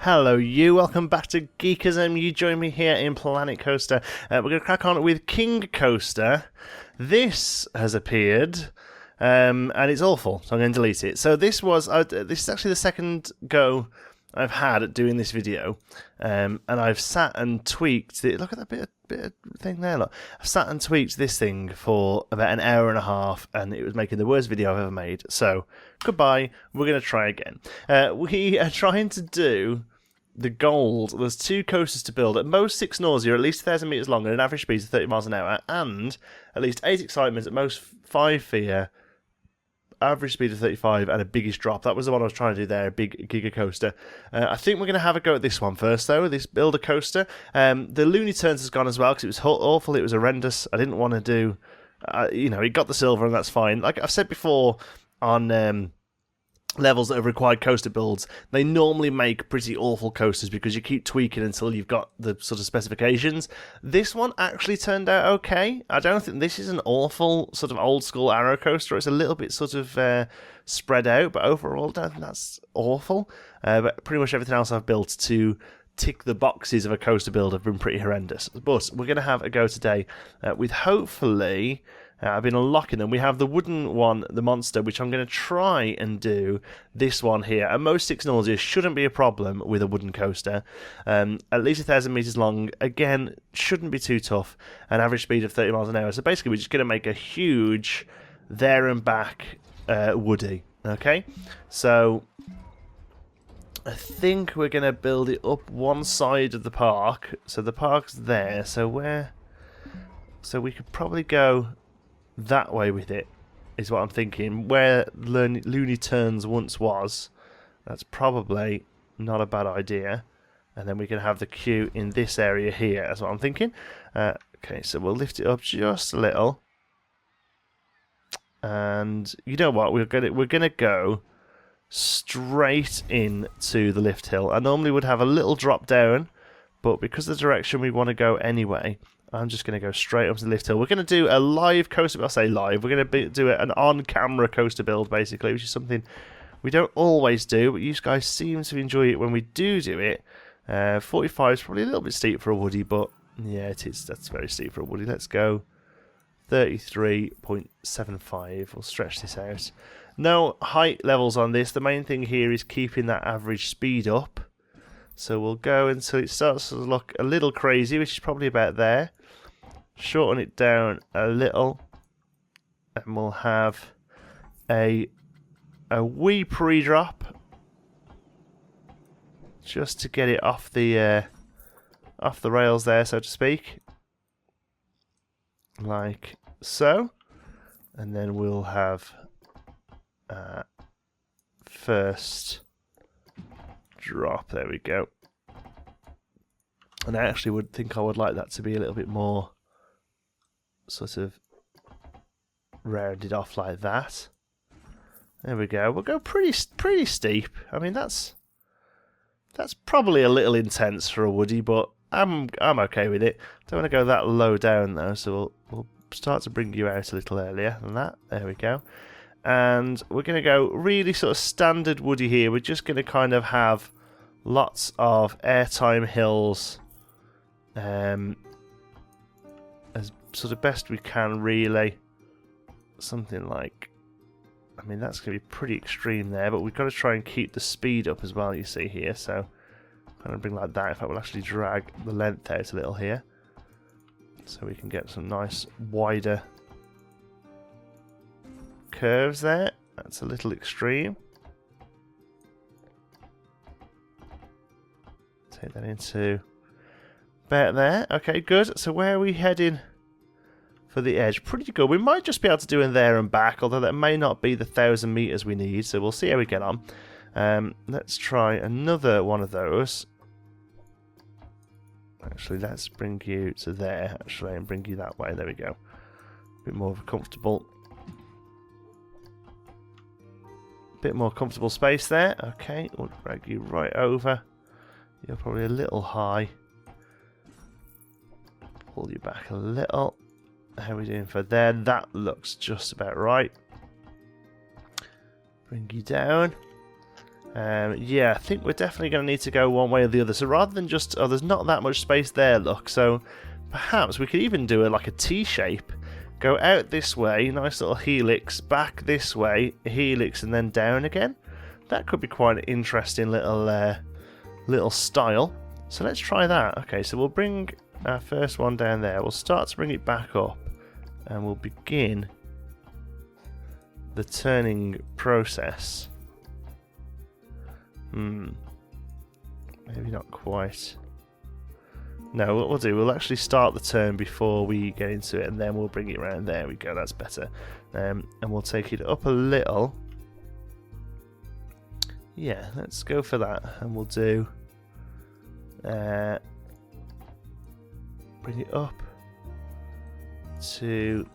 Hello you, welcome back to Geekism. You join me here in Planet Coaster. We're going to crack on with King Coaster. This has appeared, and it's awful, so I'm going to delete it. So this is actually the second go I've had at doing this video, and I've sat and tweaked it. Look at that bit of thing there. Look, I've sat and tweaked this thing for about an hour and a half, and it was making the worst video I've ever made. So goodbye. We're going to try again. We are trying to do the gold. There's 2 coasters to build. At most 6 nausea, at least 1,000 meters long, and an average speed of 30 miles an hour, and at least 8 excitements, at most 5 fear. Average speed of 35 and a biggest drop. That was the one I was trying to do there, a big Giga Coaster. I think we're going to have a go at this one first, though, this Builder Coaster. The Looney Tunes has gone as well, because it was awful, it was horrendous. I didn't want to do... it got the silver, and that's fine. Like I've said before on levels that have required coaster builds, they normally make pretty awful coasters because you keep tweaking until you've got the sort of specifications. This one actually turned out okay. I don't think this is an awful sort of old school Arrow coaster. It's a little bit sort of spread out, but overall I don't think that's awful. But pretty much everything else I've built to tick the boxes of a coaster build have been pretty horrendous. But we're going to have a go today with hopefully... I've been unlocking them. We have the wooden one, the monster, which I'm going to try and do this one here. At most 6 nausea shouldn't be a problem with a wooden coaster. At least 1,000 meters long. Again, shouldn't be too tough. An average speed of 30 miles an hour. So basically, we're just going to make a huge there and back Woody. Okay? So I think we're going to build it up one side of the park. So the park's there. So we could probably go that way with it, is what I'm thinking. Where Looney Tunes once was, that's probably not a bad idea. And then we can have the queue in this area here, that's what I'm thinking. Okay, so we'll lift it up just a little. And you know what, we're gonna go straight into the lift hill. I normally would have a little drop down, but because of the direction we want to go anyway, I'm just going to go straight up to the lift hill. We're going to do a live coaster. I'll say live. We're going to do an on-camera coaster build, basically, which is something we don't always do, but you guys seem to enjoy it when we do it. 45 is probably a little bit steep for a Woody, but yeah, it is. That's very steep for a Woody. Let's go 33.75. We'll stretch this out. No height levels on this. The main thing here is keeping that average speed up. So we'll go until it starts to look a little crazy, which is probably about there. Shorten it down a little, and we'll have a wee pre-drop just to get it off the rails there, so to speak, like so. And then we'll have first drop. There we go. And I actually would think I would like that to be a little bit more sort of rounded off like that. There we go. We'll go pretty steep. I mean, that's probably a little intense for a Woody, but I'm okay with it. Don't want to go that low down though, so we'll start to bring you out a little earlier than that. There we go. And we're going to go really sort of standard Woody here. We're just going to kind of have lots of airtime hills, as sort of best we can, really. Something like, I mean, that's going to be pretty extreme there, but we've got to try and keep the speed up as well, you see here. So kind of bring like that. In fact, we'll actually drag the length out a little here, so we can get some nice wider curves there. That's a little extreme. Take that into about there. Okay, good. So where are we heading for the edge? Pretty good. We might just be able to do in there and back, although that may not be the 1,000 meters we need. So we'll see how we get on. Let's try another one of those. Actually, let's bring you to there, actually, and bring you that way. There we go. A bit more of a comfortable space there. Okay, we'll drag you right over. You're probably a little high. Pull you back a little. How are we doing for there? That looks just about right. Bring you down. Yeah, I think we're definitely going to need to go one way or the other. So rather than just... Oh, there's not that much space there, look. So perhaps we could even do like a T shape. Go out this way, nice little helix, back this way, helix, and then down again. That could be quite an interesting little style. So let's try that. Okay, so we'll bring our first one down there. We'll start to bring it back up, and we'll begin the turning process. Maybe not quite. No, what we'll do, we'll actually start the turn before we get into it, and then we'll bring it around. There we go, that's better. And we'll take it up a little. Yeah, let's go for that. And we'll do... bring it up to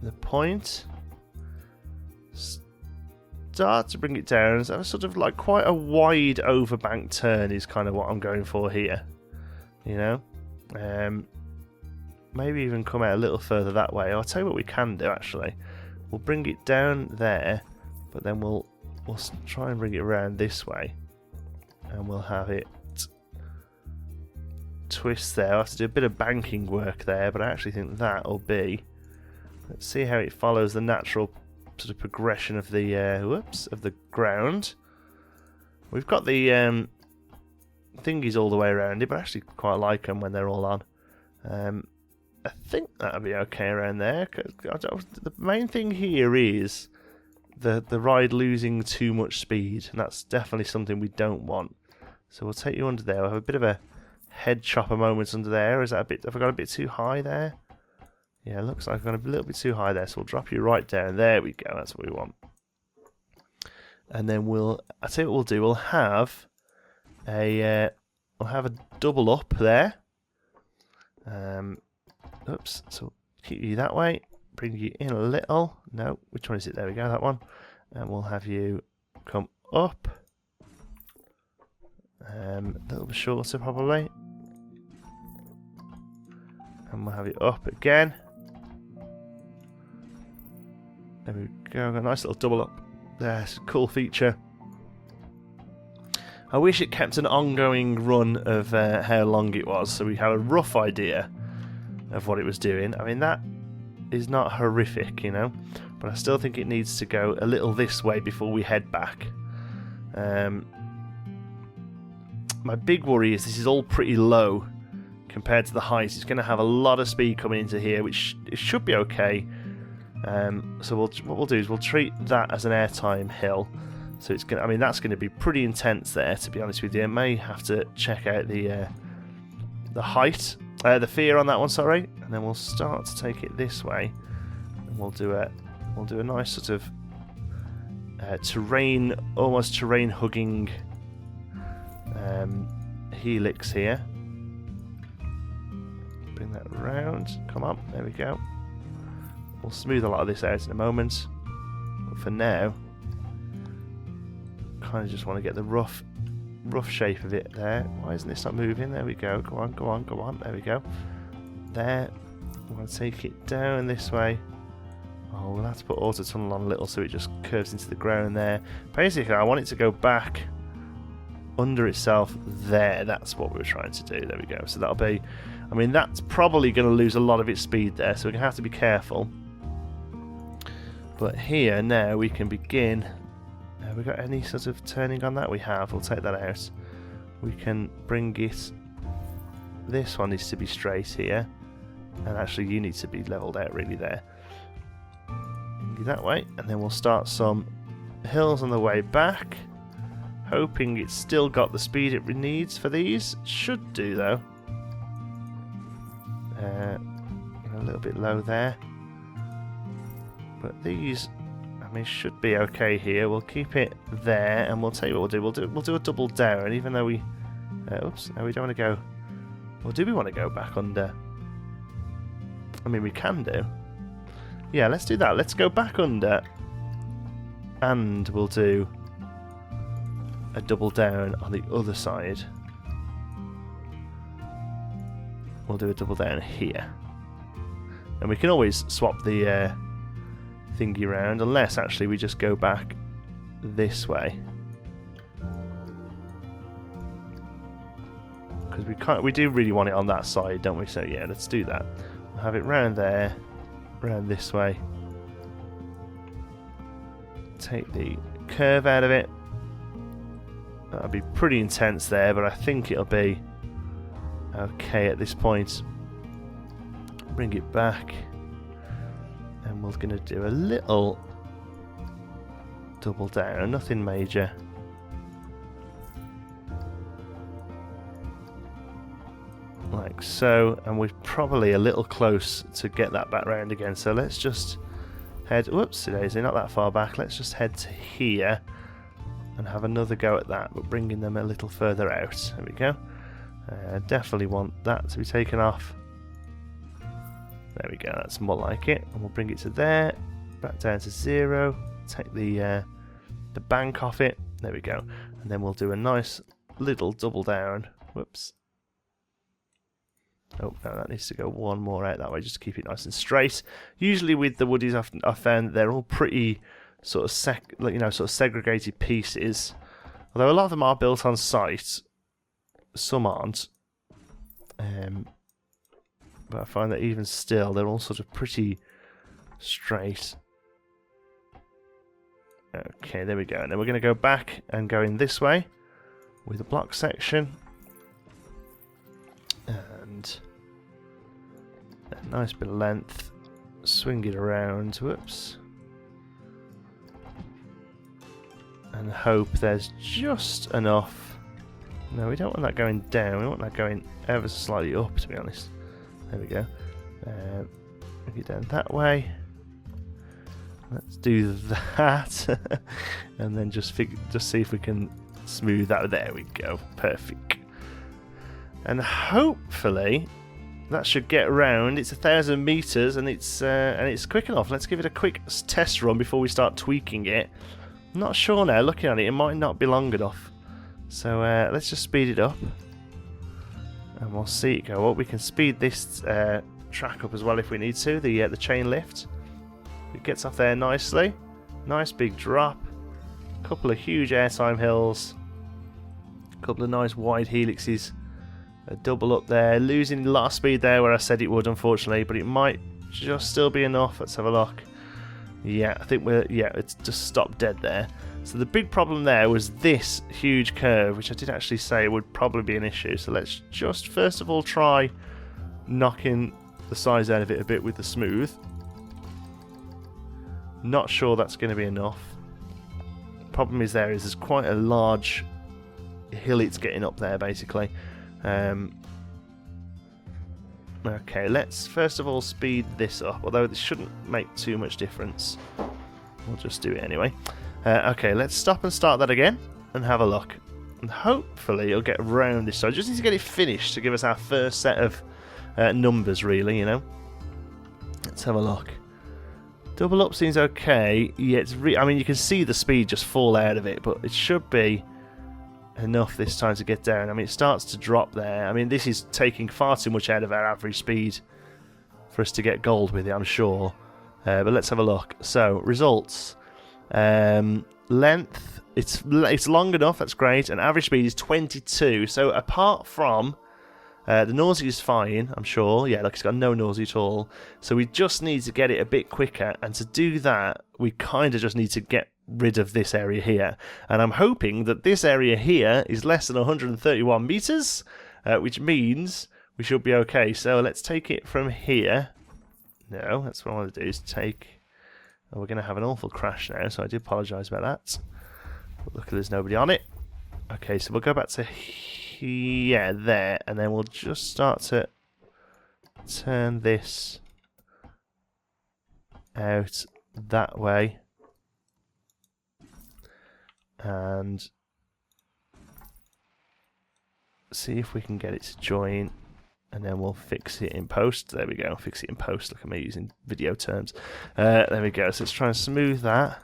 the point. Start to bring it down. So sort of like quite a wide overbank turn is kind of what I'm going for here. You know, maybe even come out a little further that way. I'll tell you what we can do actually. We'll bring it down there, but then we'll try and bring it around this way, and we'll have it twist there. I'll have to do a bit of banking work there, but I actually think that'll be. Let's see how it follows the natural sort of progression of the of the ground. We've got the thingies all the way around it, but I actually quite like them when they're all on. I think that'll be okay around there. The main thing here is the ride losing too much speed, and that's definitely something we don't want. So we'll take you under there. We'll have a bit of a head chopper moment under there. Is that a bit? Have I got a bit too high there? Yeah, looks like I've got a little bit too high there. So we'll drop you right down. There we go. That's what we want. And then I'll tell you what we'll do. We'll have a double up there. Oops. So keep you that way. Bring you in a little. No, which one is it? There we go. That one. And we'll have you come up. A little bit shorter probably. And we'll have it up again. There we go. Got a nice little double up. There's a cool feature. I wish it kept an ongoing run of how long it was, so we had a rough idea of what it was doing. I mean, that is not horrific, you know, but I still think it needs to go a little this way before we head back. My big worry is this is all pretty low compared to the height. It's going to have a lot of speed coming into here, which it should be okay. So what we'll do is we'll treat that as an airtime hill. So it's going. I mean, that's going to be pretty intense there, to be honest with you. I may have to check out the height, the fear on that one. Sorry, and then we'll start to take it this way, and we'll do a nice sort of almost terrain hugging helix here. Bring that around. Come on, there we go. We'll smooth a lot of this out in a moment, but for now, kind of just want to get the rough shape of it there. Why isn't this not moving? There we go. Go on, go on, go on. There we go. There. I'm going to take it down this way. Oh, we'll have to put auto tunnel on a little so it just curves into the ground there. Basically, I want it to go back under itself there. That's what we were trying to do. There we go. So that'll be, I mean, that's probably going to lose a lot of its speed there, so we're going to have to be careful. But here now we can begin. Have we got any sort of turning on that? We have. We'll take that out. We can bring it. This one needs to be straight here, and actually you need to be leveled out really there. That way, and then we'll start some hills on the way back. Hoping it's still got the speed it needs for these. Should do though. A little bit low there. But these, I mean, should be okay here. We'll keep it there, and we'll tell you what we'll do. We'll do a double down, even though we. Oops! No, we don't want to go. Or do we want to go back under? I mean, we can do. Yeah, let's do that. Let's go back under, and we'll do a double down on the other side. We'll do a double down here, and we can always swap the thingy around, unless actually we just go back this way. because we do really want it on that side, don't we? So yeah, let's do that. We'll have it round there, round this way. Take the curve out of it. That'll be pretty intense there, but I think it'll be okay at this point. Bring it back, and we're going to do a little double down, nothing major. Like so, and we're probably a little close to get that back round again, so let's just head, whoops, daisy, not that far back, let's just head to here and have another go at that, but bringing them a little further out. There we go. Definitely want that to be taken off. There we go, that's more like it. And we'll bring it to there, back down to 0, take the bank off it, there we go. And then we'll do a nice little double down, whoops. Oh, no, that needs to go one more out that way, just to keep it nice and straight. Usually with the woodies, I've found that they're all pretty sort of sort of segregated pieces. Although a lot of them are built on site, some aren't. But I find that even still, they're all sort of pretty straight. Okay, there we go. And then we're going to go back and go in this way with a block section. And a nice bit of length. Swing it around. Whoops. And hope there's just enough. No, we don't want that going down. We want that going ever so slightly up, to be honest. There we go. Bring it down that way. Let's do that. And then just see if we can smooth that. There we go. Perfect. And hopefully that should get around. It's 1,000 meters and it's quick enough. Let's give it a quick test run before we start tweaking it. I'm not sure now. Looking at it, it might not be long enough. So let's just speed it up. And we'll see it go up. We can speed this track up as well if we need to. The chain lift. It gets off there nicely. Nice big drop. A couple of huge airtime hills. A couple of nice wide helixes. A double up there. Losing a lot of speed there where I said it would, unfortunately. But it might just still be enough. Let's have a look. Yeah, I think it's just stopped dead there. So the big problem there was this huge curve, which I did actually say would probably be an issue. So let's just first of all try knocking the size out of it a bit with the smooth. Not sure that's going to be enough. Problem is there's quite a large hill it's getting up there, basically. Okay, let's first of all speed this up, although this shouldn't make too much difference. We'll just do it anyway. Okay, let's stop and start that again and have a look. And hopefully it'll get around this. So I just need to get it finished to give us our first set of numbers, really, you know. Let's have a look. Double up seems okay. Yeah, I mean, you can see the speed just fall out of it, but it should be enough this time to get down. I mean, it starts to drop there. I mean, this is taking far too much out of our average speed for us to get gold with it, I'm sure. But let's have a look. So, results. Length, it's long enough, that's great, and average speed is 22. So apart from the nausea is fine, I'm sure. Yeah, like it's got no nausea at all. So we just need to get it a bit quicker, and to do that, we kind of just need to get rid of this area here. And I'm hoping that this area here is less than 131 meters, which means we should be okay. So let's take it from here. No, that's what I want to do, is take... Oh, we're going to have an awful crash now, so I do apologise about that. But luckily there's nobody on it. Okay, so we'll go back to here, there, and then we'll just start to turn this out that way. And see if we can get it to join. And then we'll fix it in post. There we go. Fix it in post. Look at me using video terms. There we go. So let's try and smooth that.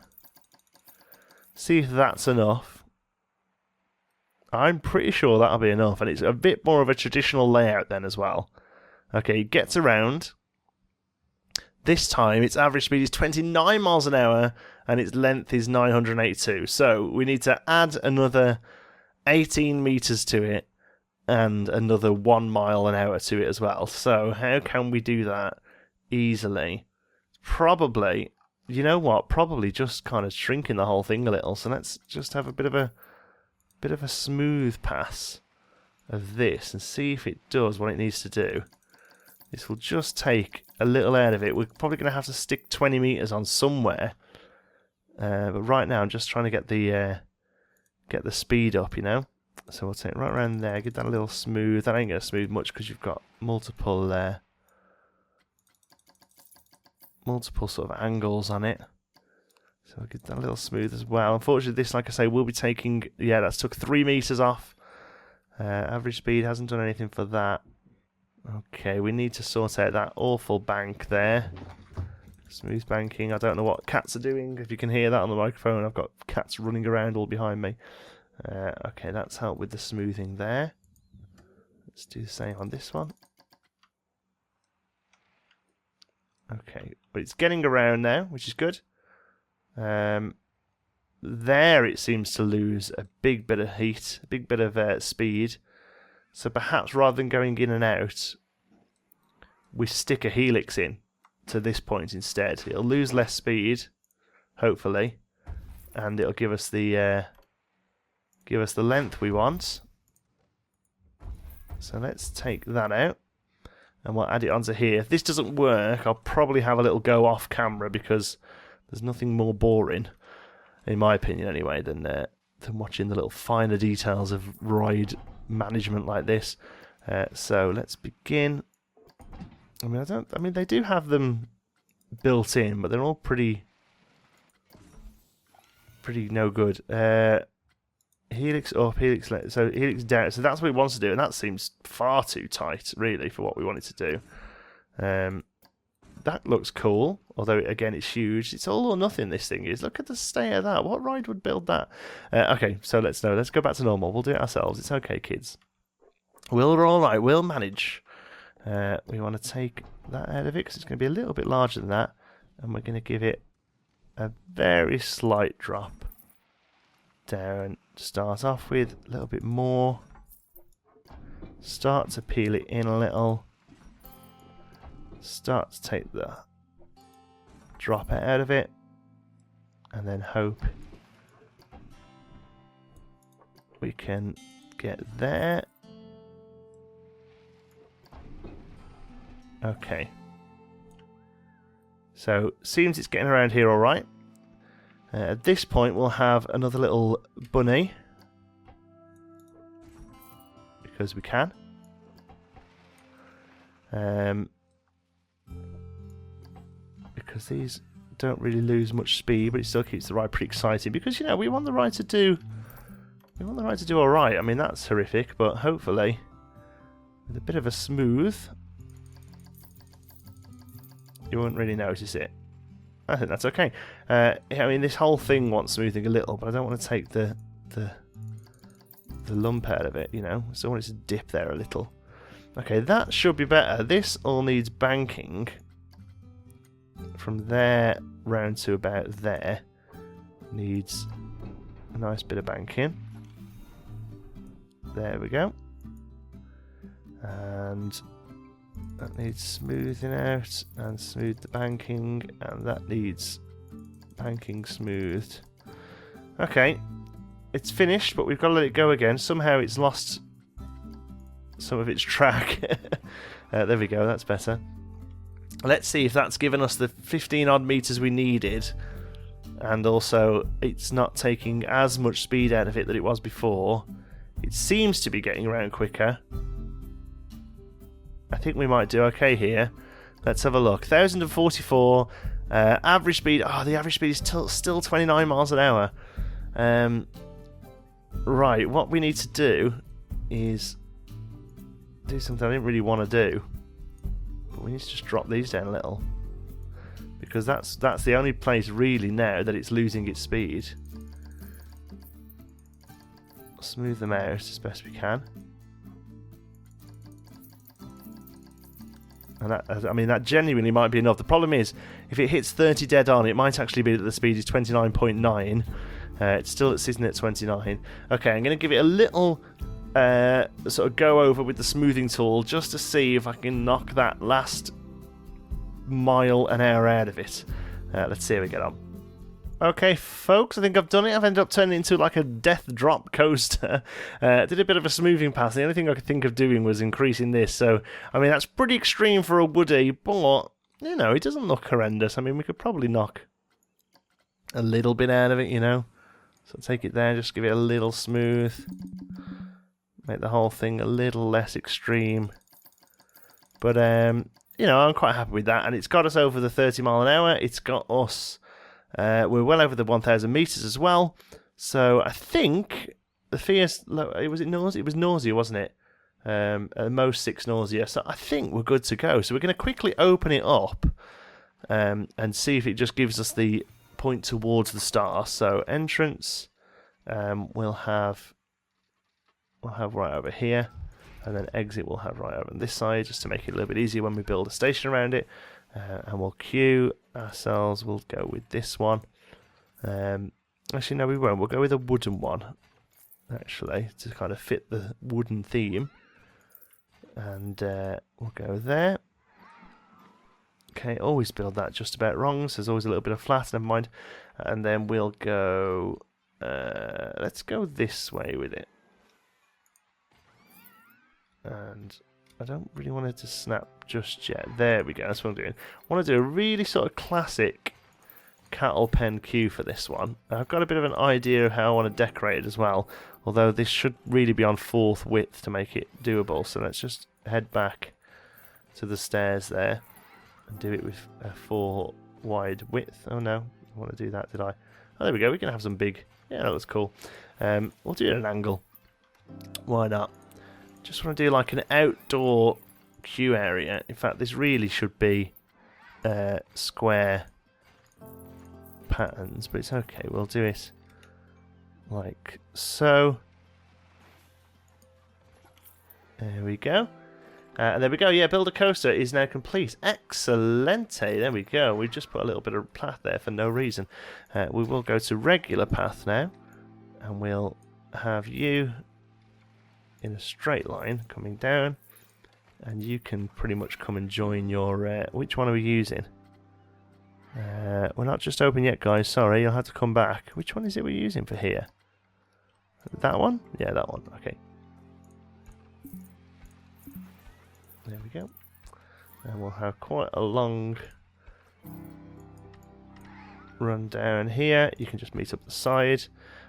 See if that's enough. I'm pretty sure that'll be enough. And it's a bit more of a traditional layout then as well. Okay, it gets around. This time its average speed is 29 miles an hour and its length is 982. So we need to add another 18 meters to it. and another 1 mile an hour to it as well. So how can we do that easily? Probably, you know what? Probably just kind of shrinking the whole thing a little. So let's just have a bit of a smooth pass of this and see if it does what it needs to do. This will just take a little out of it. We're probably going to have to stick 20 meters on somewhere. But right now I'm just trying to get the speed up, you know. So we'll take it right around there, get that a little smooth. That ain't going to smooth much because you've got multiple sort of angles on it. So we'll get that a little smooth as well. Unfortunately, this, like I say, will be taking... Yeah, that's took 3 meters off. Average speed hasn't done anything for that. Okay, we need to sort out that awful bank there. Smooth banking. I don't know what cats are doing. If you can hear that on the microphone, I've got cats running around all behind me. Okay, that's helped with the smoothing there. Let's do the same on this one. Okay, but it's getting around now, which is good. There it seems to lose a big bit of heat, a big bit of speed. So perhaps rather than going in and out, we stick a helix in to this point instead. It'll lose less speed, hopefully, and it'll give us the length we want. So let's take that out, and we'll add it onto here. If this doesn't work, I'll probably have a little go off camera because there's nothing more boring, in my opinion anyway, than watching the little finer details of ride management like this. So let's begin. I mean, they do have them built in, but they're all pretty no good. Helix up, helix left, so helix down. So that's what it wants to do, and that seems far too tight, really, for what we want it to do. That looks cool, although again it's huge. It's all or nothing. This thing is. Look at the state of that. What ride would build that? Okay, so let's go back to normal. We'll do it ourselves. It's okay, kids. We're all right. We'll manage. We want to take that out of it because it's going to be a little bit larger than that, and we're going to give it a very slight drop down to start off with. A little bit more. Start to peel it in a little. Start to take the drop out of it, and then hope we can get there. Okay. So, seems it's getting around here all right. At this point, we'll have another little bunny, because we can. Because these don't really lose much speed, but it still keeps the ride pretty exciting. Because, you know, we want the ride to do all right. I mean, that's horrific, but hopefully with a bit of a smooth, you won't really notice it. I think that's okay. I mean, this whole thing wants smoothing a little, but I don't want to take the lump out of it, you know. I still want it to dip there a little. Okay, that should be better. This all needs banking from there round to about there. Needs a nice bit of banking. There we go. And that needs smoothing out, and smooth the banking, and that needs banking smoothed. Okay, it's finished, but we've got to let it go again. Somehow it's lost some of its track. There we go, that's better. Let's see if that's given us the 15 odd meters we needed, and also it's not taking as much speed out of it that it was before. It seems to be getting around quicker. I think we might do okay here. Let's have a look. 1,044 average speed. Oh, the average speed is still 29 miles an hour. Right, what we need to do is do something I didn't really want to do. But we need to just drop these down a little, because that's the only place really now that it's losing its speed. Smooth them out as best we can. And that, I mean, that genuinely might be enough. The problem is, if it hits 30 dead on, it might actually be that the speed is 29.9. It's still sitting at 29. Okay, I'm going to give it a little sort of go over with the smoothing tool just to see if I can knock that last mile an hour out of it. Let's see how we get on. Okay, folks, I think I've done it. I've ended up turning it into like a death drop coaster. Did a bit of a smoothing pass. The only thing I could think of doing was increasing this. So, I mean, that's pretty extreme for a Woody, but, you know, it doesn't look horrendous. I mean, we could probably knock a little bit out of it, you know. So take it there, just give it a little smooth. Make the whole thing a little less extreme. But, you know, I'm quite happy with that. And it's got us over the 30 mile an hour. It's got us... we're well over the 1,000 meters as well, so I think the fierce. Was it nausea? It was nausea, wasn't it? At most 6 nausea. So I think we're good to go. So we're going to quickly open it up and see if it just gives us the point towards the star. So entrance, we'll have right over here, and then exit we'll have right over on this side, just to make it a little bit easier when we build a station around it. And we'll queue ourselves, we'll go with this one. Actually, no, we won't. We'll go with a wooden one, actually, to kind of fit the wooden theme. And we'll go there. Okay, always build that just about wrong, so there's always a little bit of flat, never mind. And then we'll go... let's go this way with it. And... I don't really want it to snap just yet. There we go, that's what I'm doing. I want to do a really sort of classic cattle pen queue for this one. I've got a bit of an idea of how I want to decorate it as well, although this should really be on 4th width to make it doable. So let's just head back to the stairs there and do it with a 4 wide width. Oh no, I want to do that, did I? Oh, there we go, we can have some big... Yeah, that looks cool. We'll do it at an angle. Why not? Just want to do like an outdoor queue area. In fact, this really should be square patterns, but it's okay. We'll do it like so. There we go. And there we go. Yeah, build a coaster is now complete. Excellente. There we go. We've just put a little bit of path there for no reason. We will go to regular path now, and we'll have you in a straight line coming down, and you can pretty much come and join your which one are we using? We're not just open yet, guys, sorry, you'll have to come back. Which one is it we're using for here? That one? Yeah, that one. Okay, there we go. And we'll have quite a long run down here. You can just meet up the side,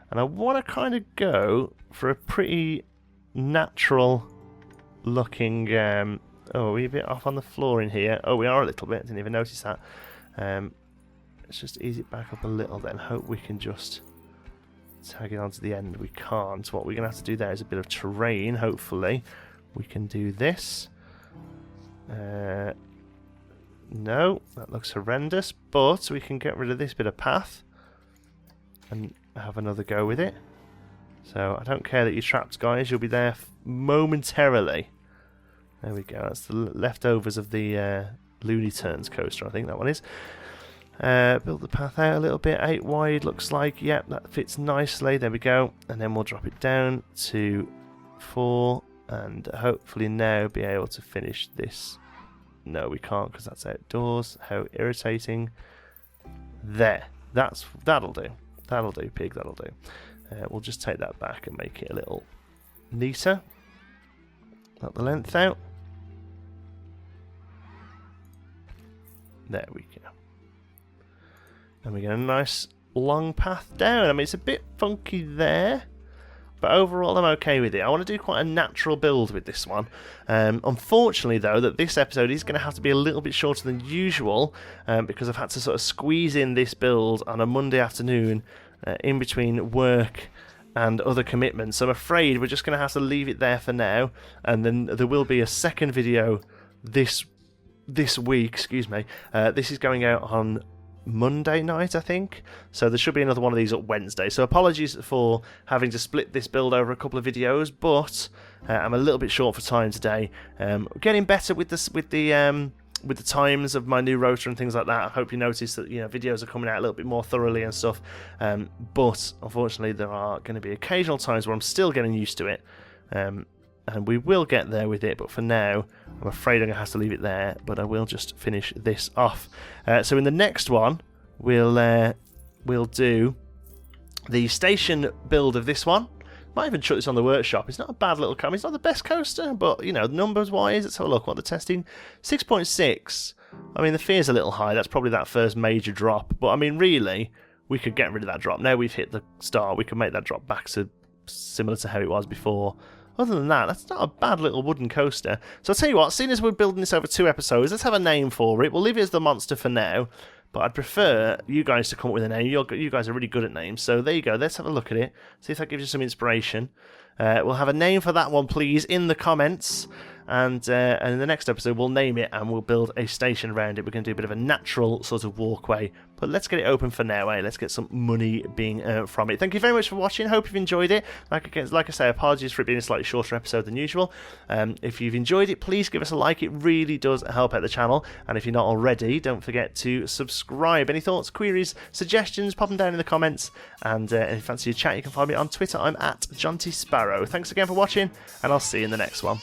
and I want to kind of go for a pretty natural looking oh, are we a bit off on the floor in here? Oh, we are a little bit, didn't even notice that. Let's just ease it back up a little then, hope we can just tag it onto the end. We can't. What we're gonna have to do there is a bit of terrain. Hopefully we can do this. No, that looks horrendous, but we can get rid of this bit of path and have another go with it. So I don't care that you're trapped, guys. You'll be there momentarily. There we go. That's the leftovers of the Looney Tunes coaster, I think that one is. Build the path out a little bit. 8 wide looks like. Yep, that fits nicely. There we go. And then we'll drop it down to 4. And hopefully now be able to finish this. No, we can't because that's outdoors. How irritating. There. That'll do. That'll do, pig. That'll do. We'll just take that back and make it a little neater. Knock the length out. There we go. And we get a nice long path down. I mean, it's a bit funky there, but overall I'm okay with it. I want to do quite a natural build with this one. Unfortunately, though, that this episode is going to have to be a little bit shorter than usual because I've had to sort of squeeze in this build on a Monday afternoon in between work and other commitments. So I'm afraid we're just going to have to leave it there for now, and then there will be a second video this week. Excuse me. This is going out on Monday night, I think, so there should be another one of these at Wednesday. So apologies for having to split this build over a couple of videos, but I'm a little bit short for time today. Getting better with the times of my new rotor and things like that. I hope you notice that videos are coming out a little bit more thoroughly and stuff. But unfortunately, there are going to be occasional times where I'm still getting used to it. and we will get there with it, but for now I'm afraid I'm going to have to leave it there, but I will just finish this off. So in the next one we'll do the station build of this one. Might even chuck this on the workshop. It's not a bad little coaster. It's not the best coaster, but, you know, numbers-wise, let's have a look. What the testing? 6.6. I mean, the fear's a little high. That's probably that first major drop. But, I mean, really, we could get rid of that drop. Now we've hit the star, we can make that drop back to similar to how it was before. Other than that, that's not a bad little wooden coaster. So I'll tell you what, seeing as we're building this over 2 episodes, let's have a name for it. We'll leave it as the monster for now. But I'd prefer you guys to come up with a name. You guys are really good at names. So there you go. Let's have a look at it. See if that gives you some inspiration. We'll have a name for that one, please, in the comments. And in the next episode, we'll name it and we'll build a station around it. We're going to do a bit of a natural sort of walkway. But let's get it open for now, eh? Let's get some money being earned from it. Thank you very much for watching. Hope you've enjoyed it. Like I say, apologies for it being a slightly shorter episode than usual. If you've enjoyed it, please give us a like. It really does help out the channel. And if you're not already, don't forget to subscribe. Any thoughts, queries, suggestions, pop them down in the comments. And if you fancy a chat, you can find me on Twitter. I'm at JontySparrow. Thanks again for watching, and I'll see you in the next one.